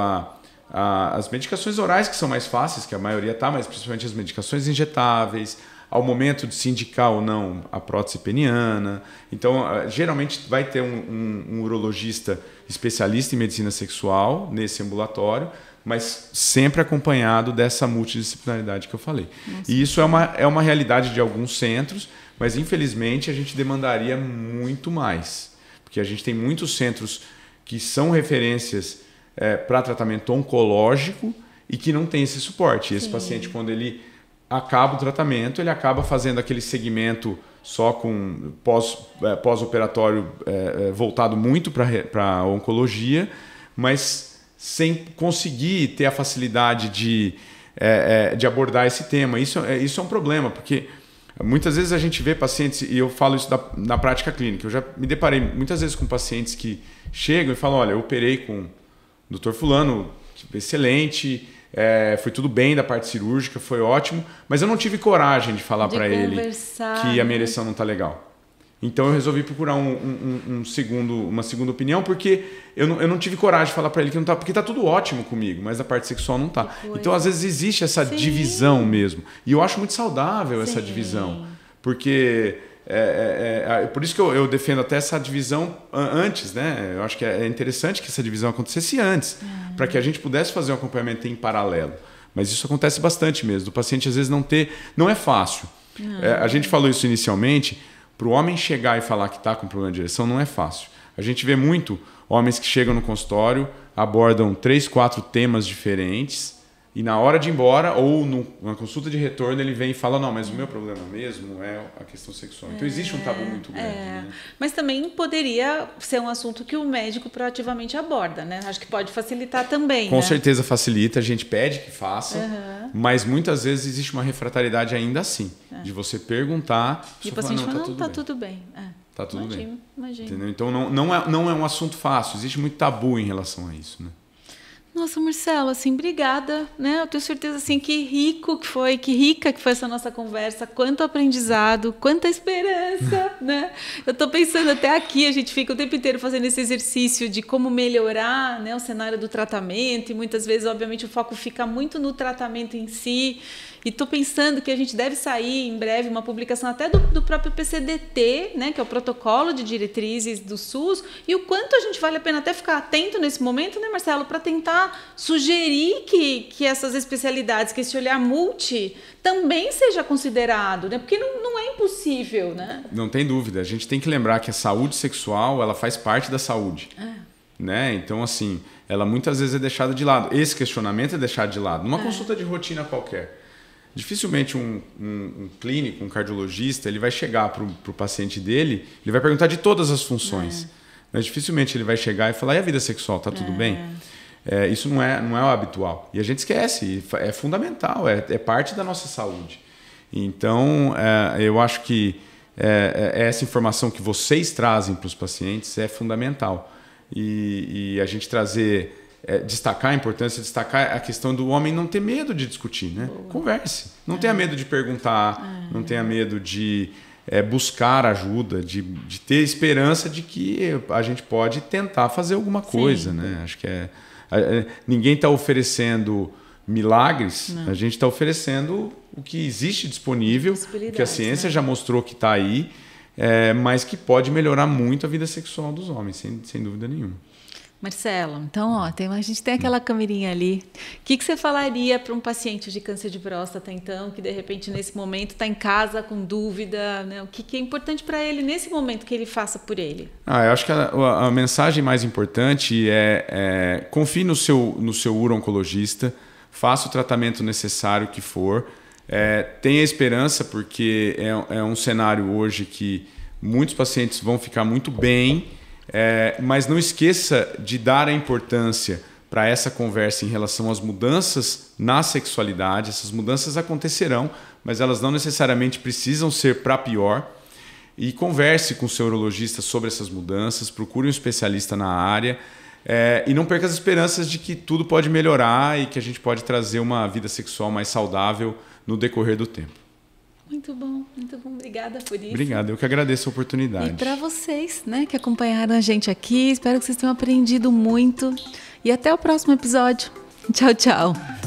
às medicações orais, que são mais fáceis, que a maioria está, mas principalmente as medicações injetáveis, ao momento de se indicar ou não a prótese peniana. Então, geralmente vai ter um urologista especialista em medicina sexual nesse ambulatório, mas sempre acompanhado dessa multidisciplinaridade que eu falei. Nossa. E isso é uma realidade de alguns centros, mas infelizmente a gente demandaria muito mais, porque a gente tem muitos centros que são referências para tratamento oncológico e que não tem esse suporte. E esse paciente, quando ele acaba o tratamento, ele acaba fazendo aquele segmento só com pós-operatório voltado muito para a oncologia, mas sem conseguir ter a facilidade de abordar esse tema. Isso é um problema, porque muitas vezes a gente vê pacientes, e eu falo isso na prática clínica, eu já me deparei muitas vezes com pacientes que chegam e falam, olha, eu operei com o Dr. Fulano, excelente, foi tudo bem da parte cirúrgica, foi ótimo, mas eu não tive coragem de falar para ele que a minha ereção não está legal. Então eu resolvi procurar uma segunda opinião, porque eu não tive coragem de falar para ele que não está, porque está tudo ótimo comigo, mas a parte sexual não está. Então às vezes existe essa divisão mesmo. E eu acho muito saudável essa divisão, porque por isso que eu defendo até essa divisão antes, né? Eu acho que é interessante que essa divisão acontecesse antes, para que a gente pudesse fazer um acompanhamento em paralelo. Mas isso acontece bastante mesmo, do paciente às vezes não é fácil. A gente falou isso inicialmente, para o homem chegar e falar que está com problema de ereção não é fácil. A gente vê muito homens que chegam no consultório, abordam 3, 4 temas diferentes, e na hora de ir embora, ou numa consulta de retorno, ele vem e fala, não, mas o meu problema mesmo é a questão sexual. Então existe um tabu muito grande. Né? Mas também poderia ser um assunto que o médico proativamente aborda, né? Acho que pode facilitar também. Com certeza facilita, a gente pede que faça, mas muitas vezes existe uma refratariedade ainda assim, de você perguntar, e o paciente fala, não, tá tudo bem. Tá tudo bem. Imagina. Entendeu? Então não é um assunto fácil, existe muito tabu em relação a isso, né? Nossa, Marcelo, assim, obrigada, né? Eu tenho certeza, assim, que rica que foi essa nossa conversa, quanto aprendizado, quanta esperança, né? Eu estou pensando até aqui, a gente fica o tempo inteiro fazendo esse exercício de como melhorar, né, o cenário do tratamento, e muitas vezes, obviamente, o foco fica muito no tratamento em si. E estou pensando que a gente deve sair em breve uma publicação até do próprio PCDT, né, que é o Protocolo de Diretrizes do SUS, e o quanto a gente vale a pena até ficar atento nesse momento, né, Marcelo, para tentar sugerir que essas especialidades, que esse olhar multi também seja considerado, né, porque não é impossível, né? Não tem dúvida. A gente tem que lembrar que a saúde sexual, ela faz parte da saúde. Né? Então, assim, ela muitas vezes é deixada de lado. Esse questionamento é deixado de lado. Numa consulta de rotina qualquer. Dificilmente um clínico, um cardiologista, ele vai chegar para o paciente dele, ele vai perguntar de todas as funções. Mas dificilmente ele vai chegar e falar, e a vida sexual, está tudo bem? Isso não é o habitual. E a gente esquece, é fundamental, é parte da nossa saúde. Então, eu acho que essa informação que vocês trazem para os pacientes é fundamental. E a gente trazer... destacar a importância, destacar a questão do homem não ter medo de discutir, né? Converse. Não tenha medo de perguntar, não tenha medo de buscar ajuda, de ter esperança de que a gente pode tentar fazer alguma coisa, né? Acho que ninguém está oferecendo milagres, a gente está oferecendo o que existe disponível, o que a ciência já mostrou que está aí, mas que pode melhorar muito a vida sexual dos homens, sem dúvida nenhuma. Marcelo, então, ó, a gente tem aquela câmerinha ali. O que você falaria para um paciente de câncer de próstata, então, que de repente nesse momento está em casa com dúvida, né? O que é importante para ele nesse momento que ele faça por ele? Eu acho que a mensagem mais importante é confie no seu uro-oncologista, faça o tratamento necessário que for, tenha esperança, porque é um cenário hoje que muitos pacientes vão ficar muito bem. Mas não esqueça de dar a importância para essa conversa em relação às mudanças na sexualidade. Essas mudanças acontecerão, mas elas não necessariamente precisam ser para pior. E converse com o seu urologista sobre essas mudanças, procure um especialista na área e não perca as esperanças de que tudo pode melhorar e que a gente pode trazer uma vida sexual mais saudável no decorrer do tempo. Muito bom. Obrigada por isso. Obrigado, eu que agradeço a oportunidade. E para vocês, né, que acompanharam a gente aqui, espero que vocês tenham aprendido muito. E até o próximo episódio. Tchau, tchau.